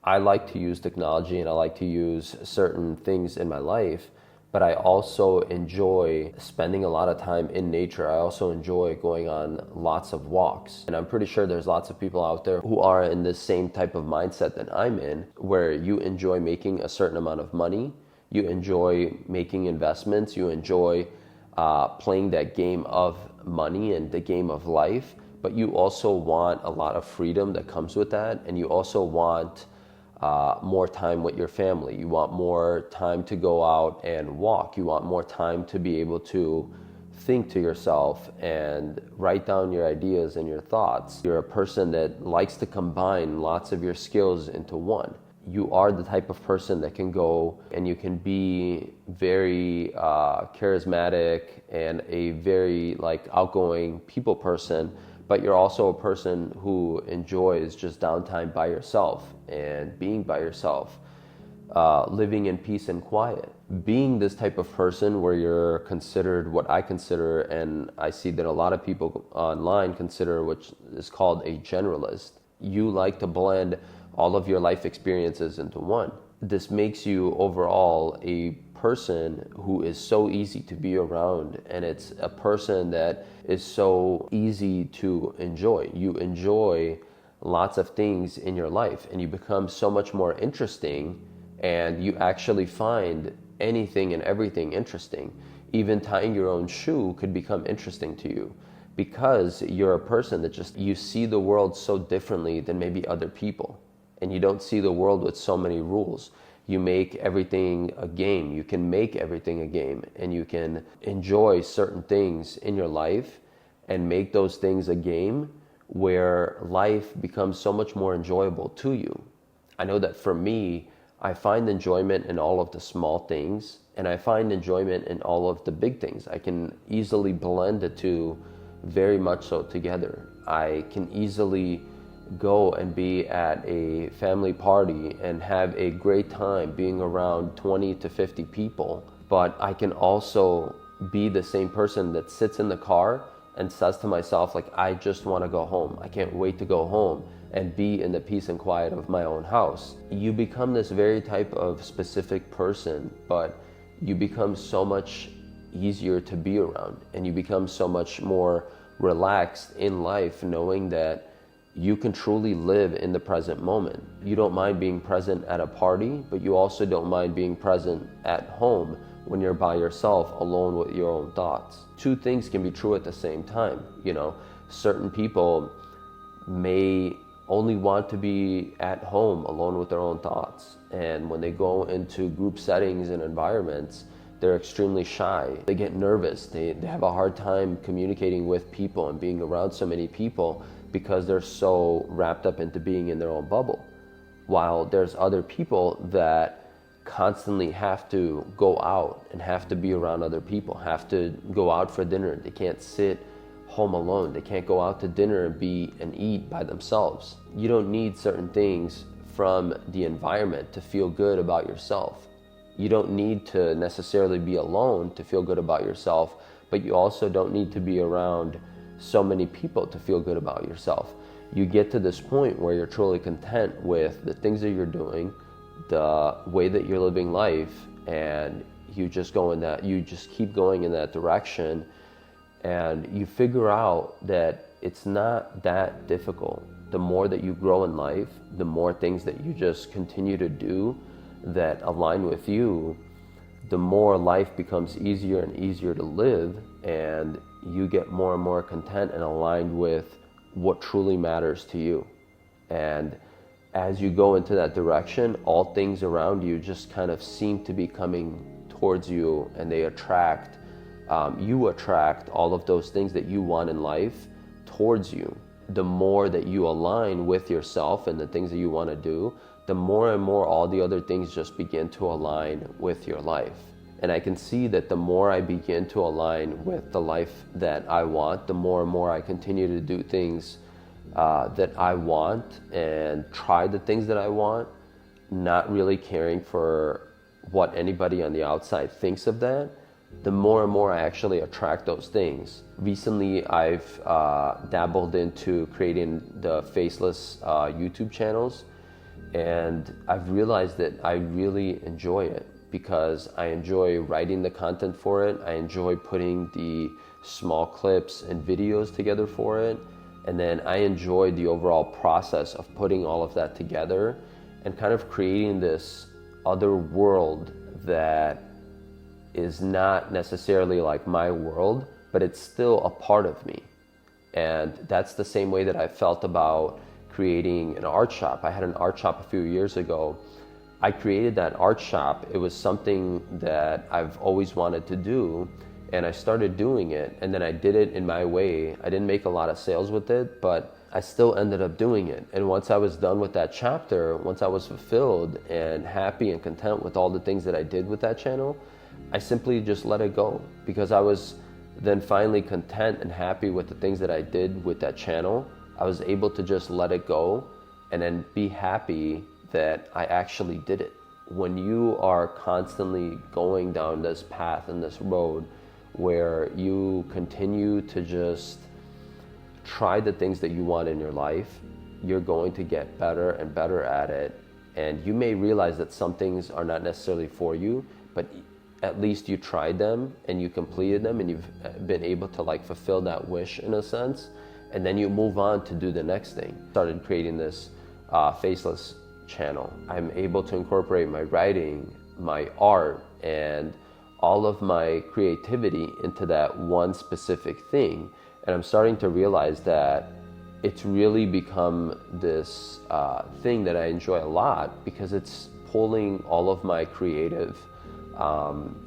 I like to use technology and I like to use certain things in my life, but I also enjoy spending a lot of time in nature. I also enjoy going on lots of walks. And I'm pretty sure there's lots of people out there who are in this same type of mindset that I'm in, where you enjoy making a certain amount of money, you enjoy making investments, you enjoy playing that game of money and the game of life, but you also want a lot of freedom that comes with that, and you also want more time with your family. You want more time to go out and walk. You want more time to be able to think to yourself and write down your ideas and your thoughts. You're a person that likes to combine lots of your skills into one. You are the type of person that can go and you can be very charismatic and a very outgoing people person, but you're also a person who enjoys just downtime by yourself and being by yourself, living in peace and quiet. Being this type of person where you're considered what I consider, and I see that a lot of people online consider, which is called a generalist. You like to blend all of your life experiences into one. This makes you overall a person who is so easy to be around, and it's a person that is so easy to enjoy. You enjoy lots of things in your life and you become so much more interesting, and you actually find anything and everything interesting. Even tying your own shoe could become interesting to you because you're a person that you see the world so differently than maybe other people, and you don't see the world with so many rules. You make everything a game. You can make everything a game, and you can enjoy certain things in your life and make those things a game where life becomes so much more enjoyable to you. I know that for me, I find enjoyment in all of the small things, and I find enjoyment in all of the big things. I can easily blend the two very much so together. I can easily go and be at a family party and have a great time being around 20 to 50 people, but I can also be the same person that sits in the car and says to myself, I just want to go home. I can't wait to go home and be in the peace and quiet of my own house. You become this very type of specific person, but you become so much easier to be around, and you become so much more relaxed in life, knowing that you can truly live in the present moment. You don't mind being present at a party, but you also don't mind being present at home when you're by yourself, alone with your own thoughts. Two things can be true at the same time. Certain people may only want to be at home alone with their own thoughts, and when they go into group settings and environments, they're extremely shy. They get nervous. They have a hard time communicating with people and being around so many people because they're so wrapped up into being in their own bubble. While there's other people that constantly have to go out and have to be around other people, have to go out for dinner. They can't sit home alone. They can't go out to dinner and eat by themselves. You don't need certain things from the environment to feel good about yourself. You don't need to necessarily be alone to feel good about yourself, but you also don't need to be around so many people to feel good about yourself. You get to this point where you're truly content with the things that you're doing, the way that you're living life, and you just keep going in that direction, and you figure out that it's not that difficult. The more that you grow in life, the more things that you just continue to do that align with you, the more life becomes easier and easier to live, and you get more and more content and aligned with what truly matters to you. And as you go into that direction, all things around you just kind of seem to be coming towards you, and they attract, you attract all of those things that you want in life towards you. The more that you align with yourself and the things that you want to do, the more and more all the other things just begin to align with your life. And I can see that the more I begin to align with the life that I want, the more and more I continue to do things that I want and try the things that I want, not really caring for what anybody on the outside thinks of that, the more and more I actually attract those things. Recently, I've dabbled into creating the faceless YouTube channels, And I've realized that I really enjoy it because I enjoy writing the content for it. I enjoy putting the small clips and videos together for it. And then I enjoy the overall process of putting all of that together and kind of creating this other world that is not necessarily like my world, but it's still a part of me. And that's the same way that I felt about creating an art shop. I had an art shop a few years ago. I created that art shop. It was something that I've always wanted to do, and I started doing it, and then I did it in my way. I didn't make a lot of sales with it, but I still ended up doing it. And once I was done with that chapter, once I was fulfilled and happy and content with all the things that I did with that channel, I simply just let it go, because I was then finally content and happy with the things that I did with that channel. I was able to just let it go and then be happy that I actually did it. When you are constantly going down this path and this road where you continue to just try the things that you want in your life, you're going to get better and better at it. And you may realize that some things are not necessarily for you, but at least you tried them and you completed them and you've been able to like fulfill that wish in a sense. And then you move on to do the next thing. Started creating this faceless channel. I'm able to incorporate my writing, my art, and all of my creativity into that one specific thing. And I'm starting to realize that it's really become this thing that I enjoy a lot, because it's pulling all of my creative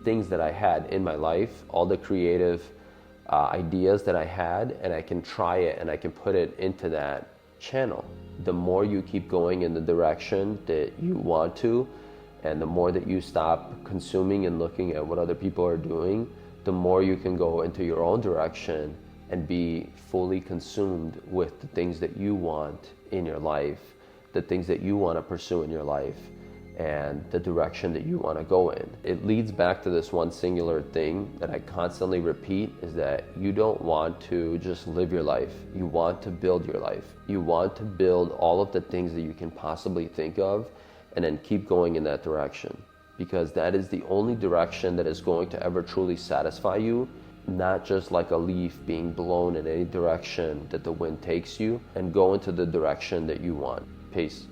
things that I had in my life, all the creative ideas that I had, and I can try it and I can put it into that channel. The more you keep going in the direction that you want to, and the more that you stop consuming and looking at what other people are doing, the more you can go into your own direction and be fully consumed with the things that you want in your life, the things that you want to pursue in your life, and the direction that you want to go in. It leads back to this one singular thing that I constantly repeat, is that you don't want to just live your life. You want to build your life. You want to build all of the things that you can possibly think of, and then keep going in that direction, because that is the only direction that is going to ever truly satisfy you, not just like a leaf being blown in any direction that the wind takes you, and go into the direction that you want. Peace.